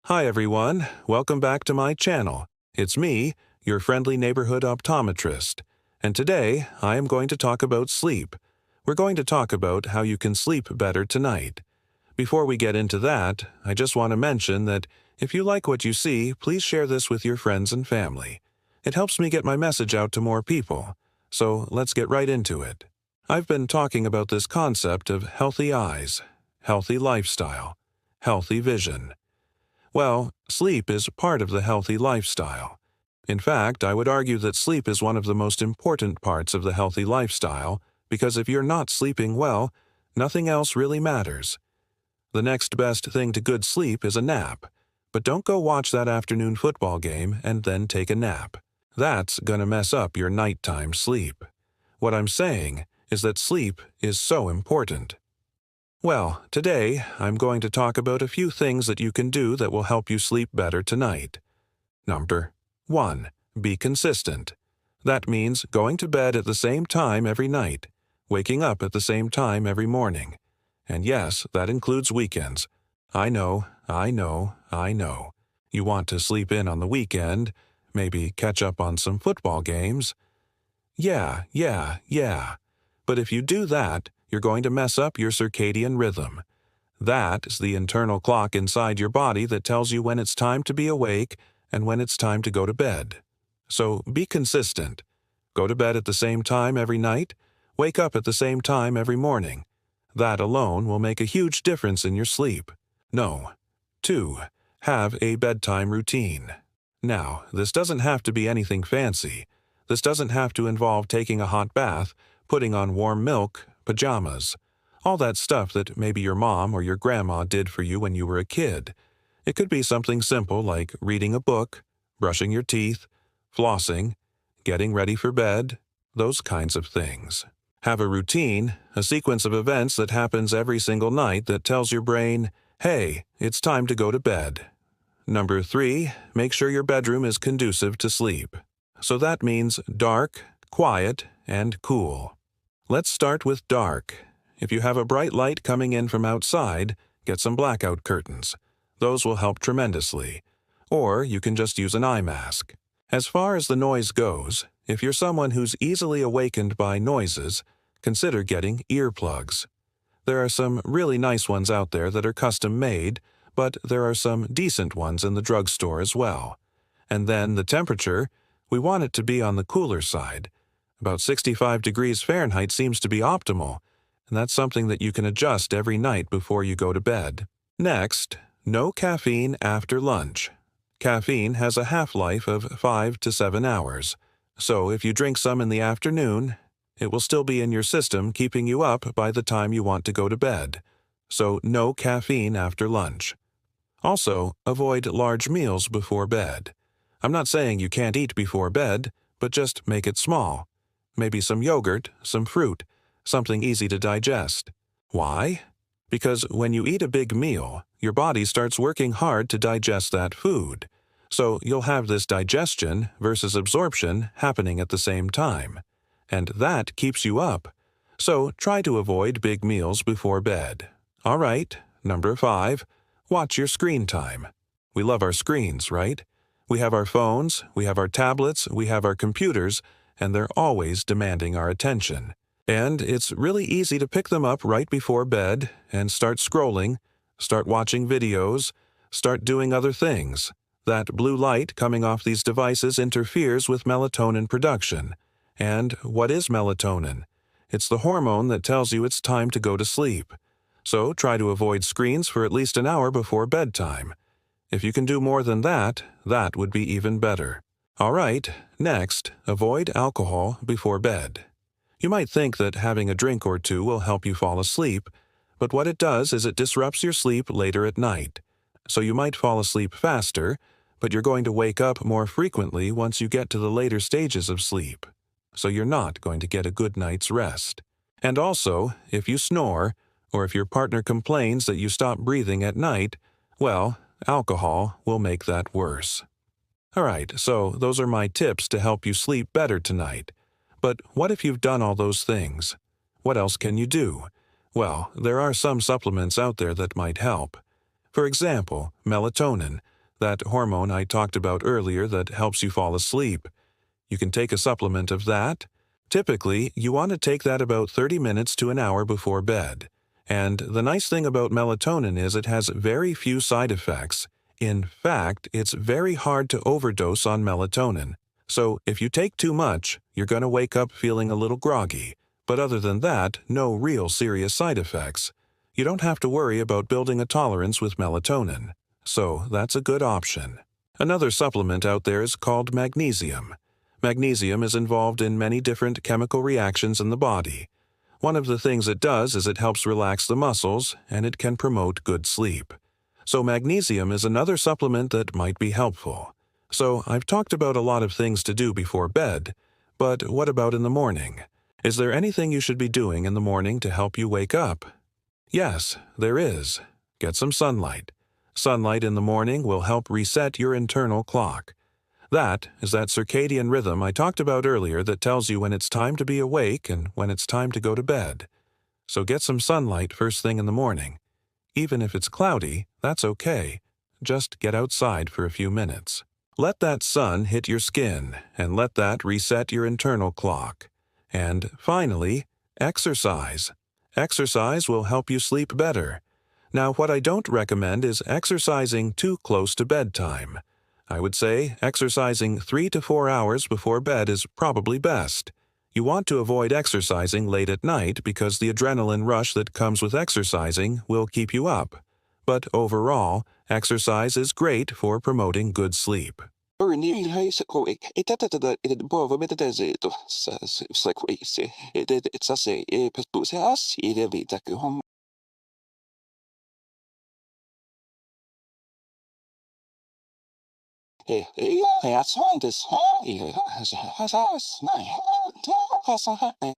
Hi everyone, welcome back to my channel. It's me, your friendly neighborhood optometrist, and today I am going to talk about sleep. We're going to talk about how you can sleep better tonight. Before we get into that, I just want to mention that if you like what you see, please share this with your friends and family. It helps me get my message out to more people. So let's get right into it. I've been talking about this concept of healthy eyes, healthy lifestyle, healthy vision. Well, sleep is part of the healthy lifestyle. In fact, I would argue that sleep is one of the most important parts of the healthy lifestyle because if you're not sleeping well, nothing else really matters. The next best thing to good sleep is a nap. But don't go watch that afternoon football game and then take a nap. That's gonna mess up your nighttime sleep. What I'm saying is that sleep is so important. Well, today I'm going to talk about a few things that you can do that will help you sleep better tonight. Number 1. Be consistent. That means going to bed at the same time every night, waking up at the same time every morning. And yes, that includes weekends. I know. You want to sleep in on the weekend, maybe catch up on some football games. Yeah. But if you do that, you're going to mess up your circadian rhythm. That is the internal clock inside your body that tells you when it's time to be awake and when it's time to go to bed. So be consistent. Go to bed at the same time every night, wake up at the same time every morning. That alone will make a huge difference in your sleep. No. 2. Have a bedtime routine. Now, this doesn't have to be anything fancy. This doesn't have to involve taking a hot bath, putting on warm milk, pajamas, all that stuff that maybe your mom or your grandma did for you when you were a kid. It could be something simple like reading a book, brushing your teeth, flossing, getting ready for bed, those kinds of things. Have a routine, a sequence of events that happens every single night that tells your brain, hey, it's time to go to bed. Number 3, make sure your bedroom is conducive to sleep. So that means dark, quiet, and cool. Let's start with dark. If you have a bright light coming in from outside, get some blackout curtains. Those will help tremendously. Or you can just use an eye mask. As far as the noise goes, if you're someone who's easily awakened by noises, consider getting earplugs. There are some really nice ones out there that are custom made, but there are some decent ones in the drugstore as well. And then the temperature, we want it to be on the cooler side. About 65 degrees Fahrenheit seems to be optimal, and that's something that you can adjust every night before you go to bed. Next, no caffeine after lunch. Caffeine has a half-life of 5 to 7 hours, so if you drink some in the afternoon, it will still be in your system keeping you up by the time you want to go to bed. So no caffeine after lunch. Also, avoid large meals before bed. I'm not saying you can't eat before bed, but just make it small. Maybe some yogurt, some fruit, something easy to digest. Why? Because when you eat a big meal, your body starts working hard to digest that food. So you'll have this digestion versus absorption happening at the same time. And that keeps you up. So try to avoid big meals before bed. All right, number 5, watch your screen time. We love our screens, right? We have our phones, we have our tablets, we have our computers, and they're always demanding our attention. And it's really easy to pick them up right before bed and start scrolling, start watching videos, start doing other things. That blue light coming off these devices interferes with melatonin production. And what is melatonin? It's the hormone that tells you it's time to go to sleep. So try to avoid screens for at least an hour before bedtime. If you can do more than that, that would be even better. All right, next, avoid alcohol before bed. You might think that having a drink or two will help you fall asleep, but what it does is it disrupts your sleep later at night. So you might fall asleep faster, but you're going to wake up more frequently once you get to the later stages of sleep. So you're not going to get a good night's rest. And also, if you snore, or if your partner complains that you stop breathing at night, well, alcohol will make that worse. All right, so those are my tips to help you sleep better tonight. But what if you've done all those things? What else can you do? Well, there are some supplements out there that might help. For example, melatonin. that hormone I talked about earlier that helps you fall asleep. You can take a supplement of that. Typically, you want to take that about 30 minutes to an hour before bed. And the nice thing about melatonin is it has very few side effects. In fact, it's very hard to overdose on melatonin. So if you take too much, you're going to wake up feeling a little groggy. But other than that, no real serious side effects. You don't have to worry about building a tolerance with melatonin. So that's a good option. Another supplement out there is called magnesium. Magnesium is involved in many different chemical reactions in the body. One of the things it does is it helps relax the muscles, and it can promote good sleep. So magnesium is another supplement that might be helpful. So I've talked about a lot of things to do before bed, but what about in the morning? Is there anything you should be doing in the morning to help you wake up? Yes, there is. Get some sunlight. Sunlight in the morning will help reset your internal clock. That is that circadian rhythm I talked about earlier that tells you when it's time to be awake and when it's time to go to bed. So get some sunlight first thing in the morning. Even if it's cloudy, that's okay. Just get outside for a few minutes. Let that sun hit your skin and let that reset your internal clock. And finally, exercise. Exercise will help you sleep better. Now, what I don't recommend is exercising too close to bedtime. I would say exercising 3 to 4 hours before bed is probably best. You want to avoid exercising late at night because the adrenaline rush that comes with exercising will keep you up. But overall, exercise is great for promoting good sleep. Ja, ja, så det så. Ja, så nej.